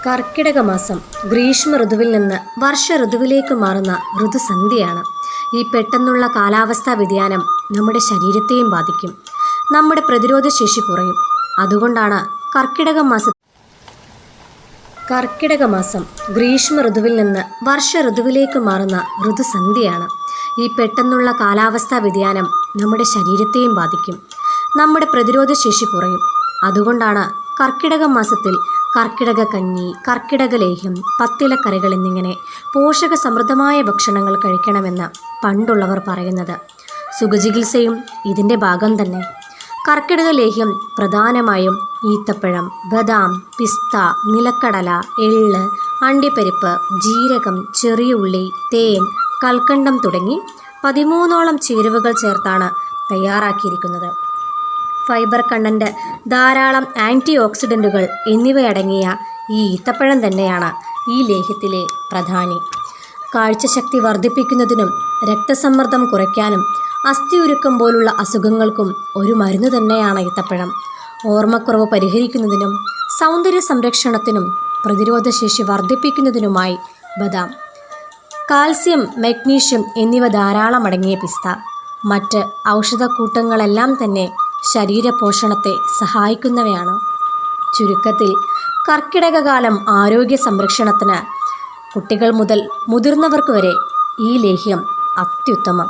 കർക്കിടക മാസം ഗ്രീഷ്മ ഋതുവിൽ നിന്ന് വർഷ ഋതുവിലേക്ക് മാറുന്ന ഋതുസന്ധ്യയാണ്. ഈ പെട്ടെന്നുള്ള കാലാവസ്ഥാ വ്യതിയാനം നമ്മുടെ ശരീരത്തെയും ബാധിക്കും. നമ്മുടെ പ്രതിരോധ ശേഷി കുറയും. അതുകൊണ്ടാണ് കർക്കിടക മാസം ഗ്രീഷ്മ ഋതുവിൽ നിന്ന് വർഷ ഋതുവിലേക്ക് മാറുന്ന ഋതുസന്ധ്യയാണ്. ഈ പെട്ടെന്നുള്ള കാലാവസ്ഥാ വ്യതിയാനം നമ്മുടെ ശരീരത്തെയും ബാധിക്കും. നമ്മുടെ പ്രതിരോധ ശേഷി കുറയും. അതുകൊണ്ടാണ് കർക്കിടക മാസത്തിൽ കർക്കിടക കഞ്ഞി, കർക്കിടക ലേഹ്യം, പത്തിലക്കറികൾ എന്നിങ്ങനെ പോഷക സമൃദ്ധമായ ഭക്ഷണങ്ങൾ കഴിക്കണമെന്ന് പണ്ടുള്ളവർ പറയുന്നത്. സുഖചികിത്സയും ഇതിൻ്റെ ഭാഗം തന്നെ. കർക്കിടക ലേഹ്യം പ്രധാനമായും ഈത്തപ്പഴം, ബദാം, പിസ്ത, നിലക്കടല, എള്ള്, അണ്ടിപ്പരിപ്പ്, ജീരകം, ചെറിയ ഉള്ളി, തേൻ, കൽക്കണ്ടം തുടങ്ങി 13ഓളം ചേരുവകൾ ചേർത്താണ് തയ്യാറാക്കിയിരിക്കുന്നത്. ഫൈബർ കണ്ടന്റ്, ധാരാളം ആൻറ്റി ഓക്സിഡൻറ്റുകൾ എന്നിവയടങ്ങിയ ഈ ഈത്തപ്പഴം തന്നെയാണ് ഈ ലേഹ്യത്തിലെ പ്രധാനി. കാഴ്ചശക്തി വർദ്ധിപ്പിക്കുന്നതിനും രക്തസമ്മർദ്ദം കുറയ്ക്കാനും അസ്ഥിയുരുക്കം പോലുള്ള അസുഖങ്ങൾക്കും ഒരു മരുന്ന് തന്നെയാണ് ഈത്തപ്പഴം. ഓർമ്മക്കുറവ് പരിഹരിക്കുന്നതിനും സൗന്ദര്യ സംരക്ഷണത്തിനും പ്രതിരോധശേഷി വർദ്ധിപ്പിക്കുന്നതിനുമായി ബദാം, കാൽസ്യം, മഗ്നീഷ്യം എന്നിവ ധാരാളം അടങ്ങിയ പിസ്ത, മറ്റ് ഔഷധക്കൂട്ടങ്ങളെല്ലാം തന്നെ ശരീരപോഷണത്തെ സഹായിക്കുന്നവയാണ്. ചുരുക്കത്തിൽ കർക്കിടകകാലം ആരോഗ്യ സംരക്ഷണത്തിന് കുട്ടികൾ മുതൽ മുതിർന്നവർക്ക് വരെ ഈ ലേഹ്യം അത്യുത്തമം.